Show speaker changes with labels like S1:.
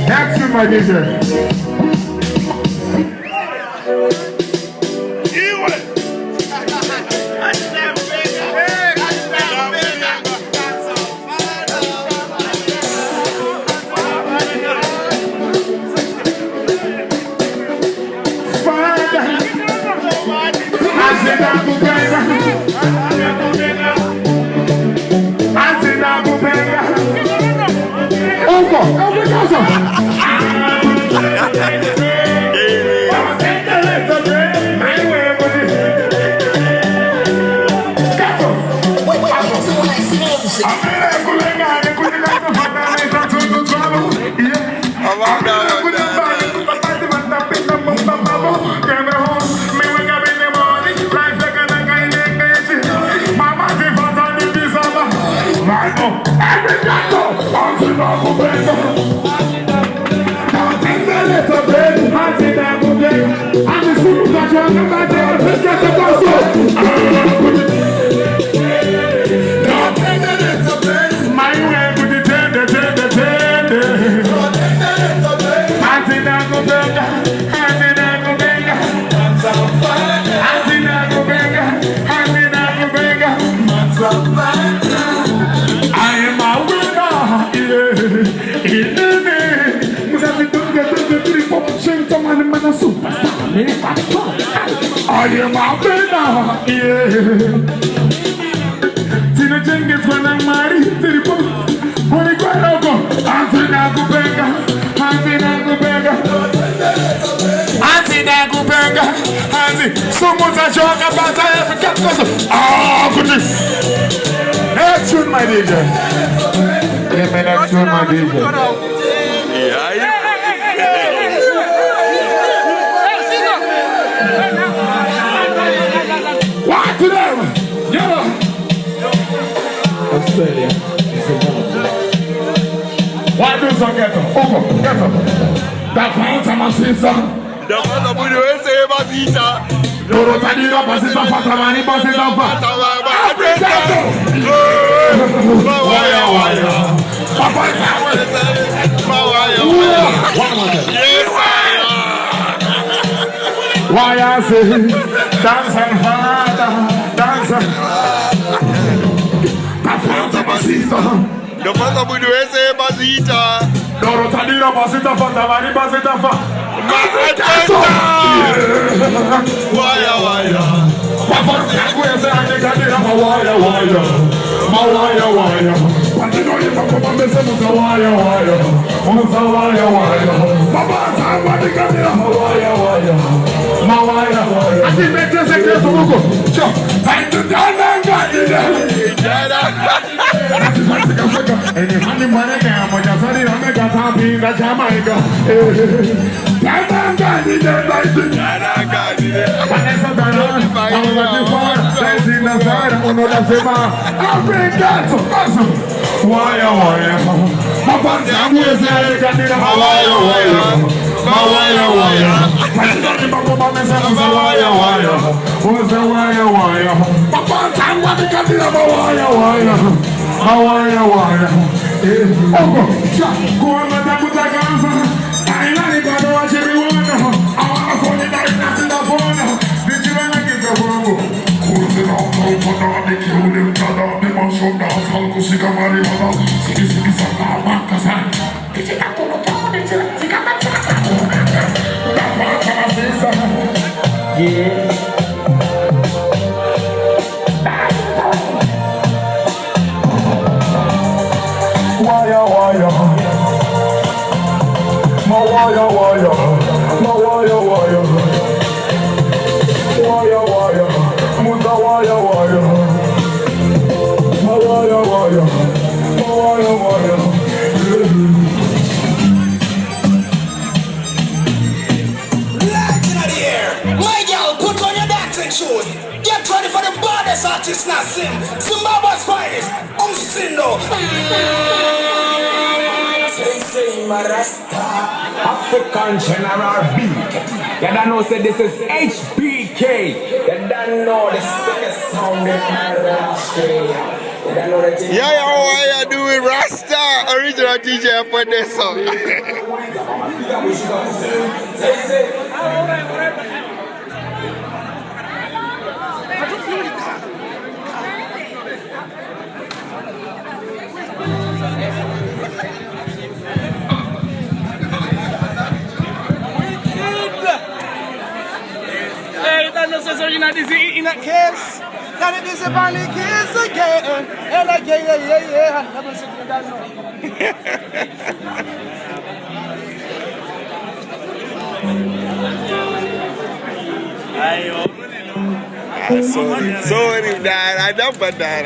S1: Action, my DJ. I am a winner, yeah. Tina Jenkins when I'm married to the book. When you go over, Antina Gubenga, Anti, someone's a joke about African cousin. Ah, good. Next tune, my DJ. Yeah, man, next tune, my DJ. Yeah. What to them? Yeah. Australia. Why do some get up? Over, get up. That finds a sister.
S2: The mother would say about Vita.
S1: Doro Tadira, Basita Fatamani, Basita Fatamani. Wire. Papa, why I say dance and father, dance and
S2: the father would say Basita.
S1: Doro Tadira, Basita Fatamani, Basita Fatamani.
S2: Wire.
S1: Papa, wire. Did you ever get the mash up dance hall, kushika marijuana. Siki siki saka makasa. Kichika kuno kamo de chila, sika matata. Dafa kama sisa. Yeah. Waya waya. Ma waya waya. Ma waya waya. Waya waya. Muta waya waya. Ma waya waya. Ma waya waya.
S3: Lights in the air. My girl, put on your dancing shoes. Get ready for the baddest artist now sing. Zimbabwe's finest. Umsindo. Say Marasta.
S4: African General Beat. You don't know, say this is HBK. You don't know the sickest sound in Australia. You don't know the
S2: Yeah, why you doing Rasta? Original DJ for this song.
S5: Hey, that no sense in this in a case. That it is a panic case again. And again, yeah. Never said that no.
S2: So many died. I don't but died.